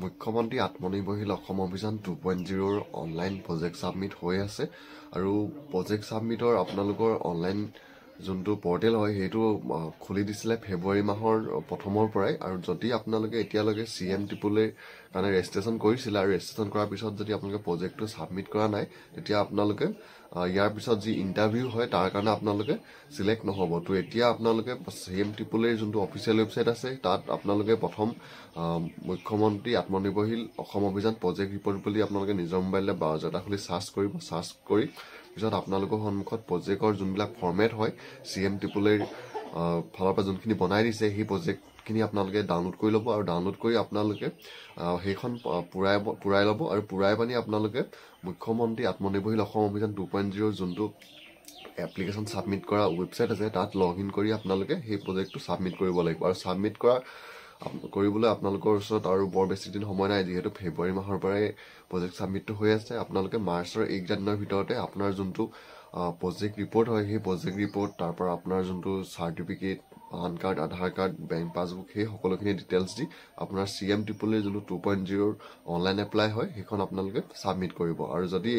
মুখ্যমন্ত্ৰী আত্মনিৰ্ভৰশীল অসম অভিযান 2.0 অনলাইন প্ৰজেক্ট সাবমিট হৈ আছে আৰু প্ৰজেক্ট সাবমিটৰ আপোনালোকৰ অনলাইন যোনটো পৰ্টেল হয় সেইটো খুলি দিছিলে ফেব্ৰুৱাৰী মাহৰ প্ৰথমৰ পৰাই আৰু যদি আপোনালোকে এতিয়ালৈকে CM টিপুলৰ কাৰণে ৰেজিষ্ট্ৰেচন কৰিছিলে আৰু ৰেজিষ্ট্ৰেচন কৰাৰ পিছত যদি আপোনালোকে প্ৰজেক্টটো সাবমিট কৰা নাই তেতিয়া আপোনালোকে ইয়াৰ পিছত যি ইন্টাৰভিউ হয় তাৰ কাৰণে আপোনালোকে সিলেক্ট নহব তো এতিয়া আপোনালোকে CM টিপুলৰ যোনটো অফিচিয়েল ৱেবসাইট আছে তাত আপোনালোকে প্ৰথম মুখ্যমন্ত্ৰী আত্মনিৰ্ভৰশীল অসম অভিযান প্ৰজেক্ট ৰিপৰ্ট বুলি আপোনালোকে নিজৰ মোবাইলতে ব্ৰাউজাৰটা খুলি সাৰ্চ কৰিব সাৰ্চ কৰি পিছত আপোনালোকৰ সন্মুখত প্ৰজেক্টৰ যোনবিলাক ফৰমেট হয় CM টিপুলৰ ফালৰ পৰা যোনখিনি বনাই দিছে সেই প্ৰজেক্টখিনি আপোনালোকে ডাউনলোড কৰি ল'ব আৰু ডাউনলোড কৰি আপোনালোকে সেইখন পুৰাই ল'ব আৰু পুৰাই পানি আপোনালোকে মুখ্যমন্ত্ৰী আত্মনিৰ্ভৰশীল অসম অভিযান 2.0 যোনটো এপ্লিকেশ্যন সাবমিট কৰা ৱেবসাইট আছে তাত লগ ইন কৰি আপোনালোকে সেই প্ৰজেক্টটো সাবমিট কৰিব লাগিব আৰু সাবমিট কৰিবলৈ আপোনালোকৰ ওচৰত আৰু বৰ বেছি দিন সময় নাই যিহেতু ফেব্ৰুৱাৰী মাহৰ পৰাই প্ৰজেক্ট সাবমিটটো হৈ আছে আপোনালোকে মাৰ্চৰ 1 দিনৰ ভিতৰতে আপোনাৰ যোনটো প্ৰজেক্ট ৰিপৰ্ট হয় সেই প্ৰজেক্ট ৰিপৰ্ট তাৰ পৰা আপোনাৰ যোনটো সাৰ্টিফিকেট পান কাৰ্ড আধাৰ কাৰ্ড বেংক পাছবুক সেই সকলোখিনি ডিটেইলছ দি আপোনাৰ CM টিপুলৰ যোনটো 2.0 অনলাইন এপ্লাই হয় সেইখন আপোনালোকে সাবমিট কৰিব আৰু যদি